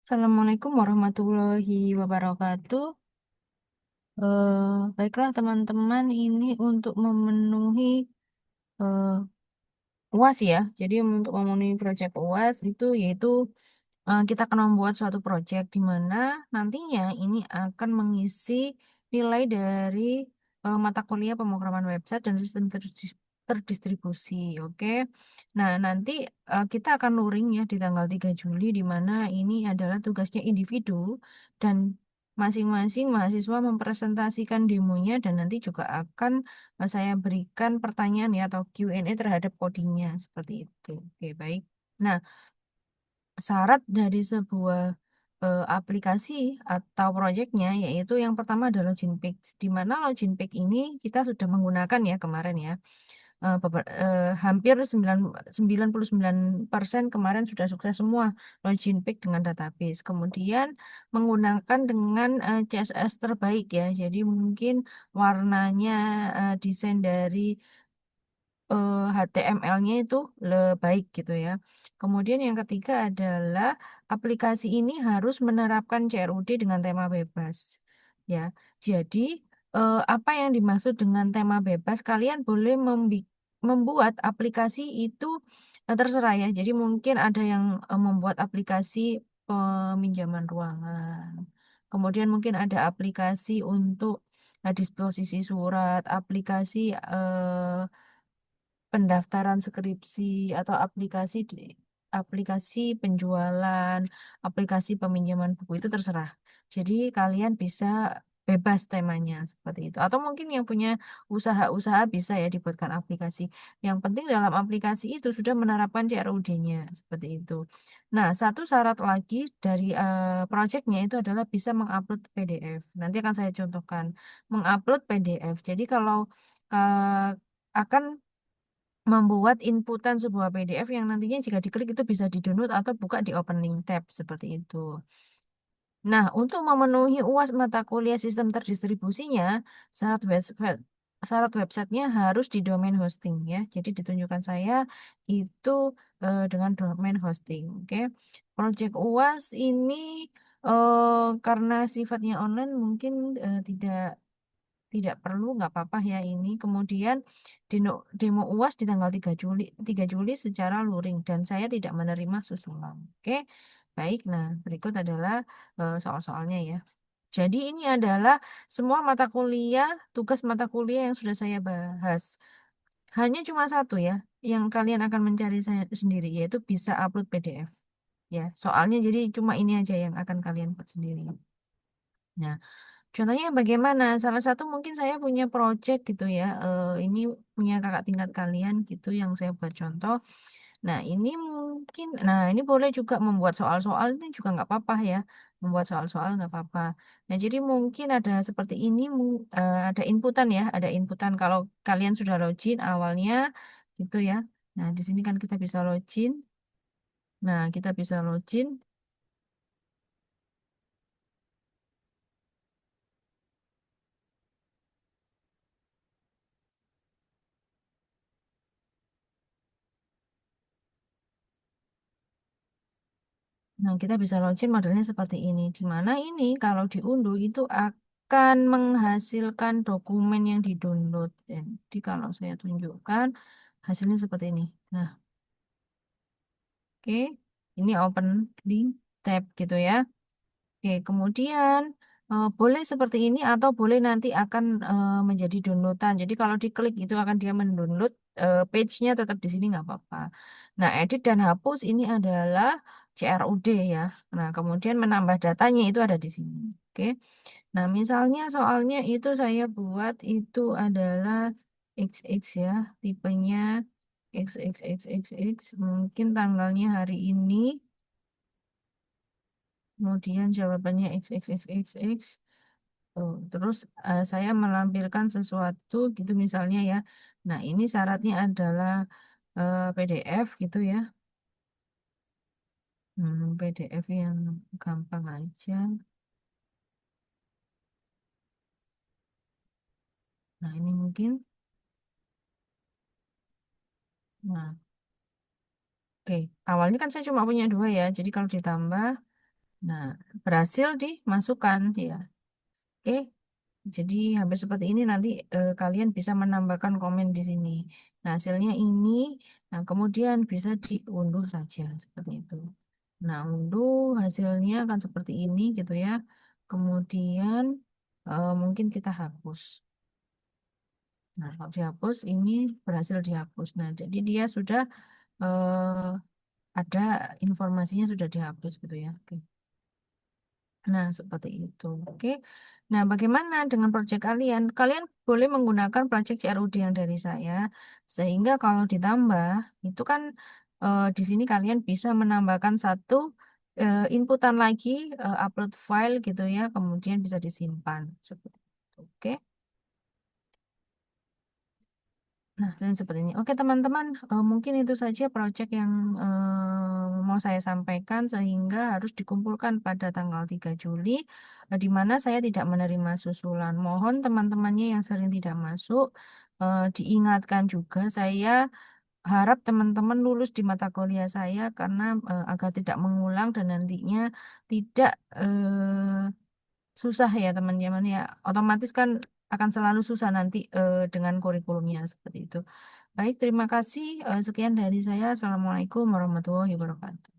Assalamualaikum warahmatullahi wabarakatuh. Baiklah teman-teman, ini untuk memenuhi eh, UAS ya. Jadi untuk memenuhi proyek UAS itu yaitu kita akan membuat suatu proyek di mana nantinya ini akan mengisi nilai dari mata kuliah pemrograman website dan sistem terdistribusi. Oke. Nah, nanti kita akan luring ya di tanggal 3 Juli di mana ini adalah tugasnya individu dan masing-masing mahasiswa mempresentasikan demonya dan nanti juga akan saya berikan pertanyaan ya atau Q&A terhadap codingnya seperti itu. Oke, baik. Nah, syarat dari sebuah aplikasi atau proyeknya yaitu yang pertama adalah login page. Di mana login page ini kita sudah menggunakan ya kemarin ya. Hampir 99% kemarin sudah sukses semua login page dengan database. Kemudian menggunakan dengan CSS terbaik ya. Jadi mungkin warnanya desain dari HTML-nya itu baik gitu ya. Kemudian yang ketiga adalah aplikasi ini harus menerapkan CRUD dengan tema bebas. Ya, jadi apa yang dimaksud dengan tema bebas? Kalian boleh membuat aplikasi itu terserah ya. Jadi mungkin ada yang membuat aplikasi peminjaman ruangan. Kemudian mungkin ada aplikasi untuk disposisi surat, aplikasi pendaftaran skripsi atau aplikasi penjualan, aplikasi peminjaman buku itu terserah. Jadi kalian bisa bebas temanya seperti itu. Atau mungkin yang punya usaha-usaha bisa ya dibuatkan aplikasi. Yang penting dalam aplikasi itu sudah menerapkan CRUD-nya seperti itu. Nah, satu syarat lagi dari projectnya itu adalah bisa mengupload PDF. Nanti akan saya contohkan mengupload PDF. Jadi kalau akan membuat inputan sebuah PDF yang nantinya jika diklik itu bisa di-download atau buka di opening tab seperti itu. Nah, untuk memenuhi UAS mata kuliah sistem terdistribusinya, syarat website websitenya harus di domain hosting ya. Jadi ditunjukkan saya itu dengan domain hosting. Oke. Project UAS ini karena sifatnya online mungkin tidak tidak perlu, nggak apa-apa ya ini. Kemudian demo UAS di tanggal 3 Juli secara luring dan saya tidak menerima susulan. Oke. Baik, nah berikut adalah soal-soalnya ya. Jadi ini adalah semua mata kuliah, tugas mata kuliah yang sudah saya bahas. Hanya cuma satu ya, yang kalian akan mencari saya sendiri, yaitu bisa upload PDF. Ya, soalnya jadi cuma ini aja yang akan kalian buat sendiri. Nah, contohnya bagaimana? Salah satu mungkin saya punya project gitu ya. Ini punya kakak tingkat kalian gitu yang saya buat contoh. Nah, ini mungkin, nah ini boleh juga membuat soal-soal ini juga nggak apa-apa ya. Membuat soal-soal nggak apa-apa. Nah, jadi mungkin ada seperti ini, ada inputan ya. Ada inputan kalau kalian sudah login awalnya gitu ya. Nah, di sini kan kita bisa login. Nah, kita bisa login. Nah, kita bisa login modelnya seperti ini. Di mana ini kalau diunduh itu akan menghasilkan dokumen yang di-download. Jadi kalau saya tunjukkan hasilnya seperti ini. Nah, oke. Ini open link tab gitu ya. Oke, kemudian boleh seperti ini atau boleh nanti akan menjadi downloadan. Jadi kalau diklik itu akan dia mendownload page-nya tetap di sini nggak apa-apa. Nah, edit dan hapus ini adalah CRUD ya. Nah, kemudian menambah datanya itu ada di sini. Oke. Nah, misalnya soalnya itu saya buat itu adalah XX ya, tipenya XXXXX, mungkin tanggalnya hari ini. Kemudian jawabannya X X X X X. Oh, terus saya melampirkan sesuatu gitu misalnya ya. Nah, ini syaratnya adalah PDF gitu ya. PDF yang gampang aja. Nah, ini mungkin. Nah, oke. Awalnya kan saya cuma punya dua ya. Jadi kalau ditambah, Nah, berhasil dimasukkan ya. Oke, jadi hampir seperti ini nanti kalian bisa menambahkan komen di sini. Nah, hasilnya ini, nah kemudian bisa diunduh saja seperti itu. Nah, unduh hasilnya akan seperti ini gitu ya. Kemudian mungkin kita hapus. Nah, kalau dihapus ini berhasil dihapus. Nah, jadi dia sudah eh, ada informasinya sudah dihapus gitu ya. Oke. Nah, seperti itu. Oke. Nah, bagaimana dengan proyek kalian? Kalian boleh menggunakan proyek CRUD yang dari saya, sehingga kalau ditambah, itu kan di sini kalian bisa menambahkan satu inputan lagi, upload file gitu ya, kemudian bisa disimpan. Seperti itu. Oke. Nah, dan seperti ini. Oke, teman-teman, mungkin itu saja proyek yang mau saya sampaikan sehingga harus dikumpulkan pada tanggal 3 Juli, di mana saya tidak menerima susulan. Mohon teman-temannya yang sering tidak masuk, diingatkan juga. Saya harap teman-teman lulus di mata kuliah saya karena agar tidak mengulang dan nantinya tidak susah ya teman-teman ya. Otomatis kan akan selalu susah nanti dengan kurikulumnya seperti itu. Baik, terima kasih. Sekian dari saya. Assalamualaikum warahmatullahi wabarakatuh.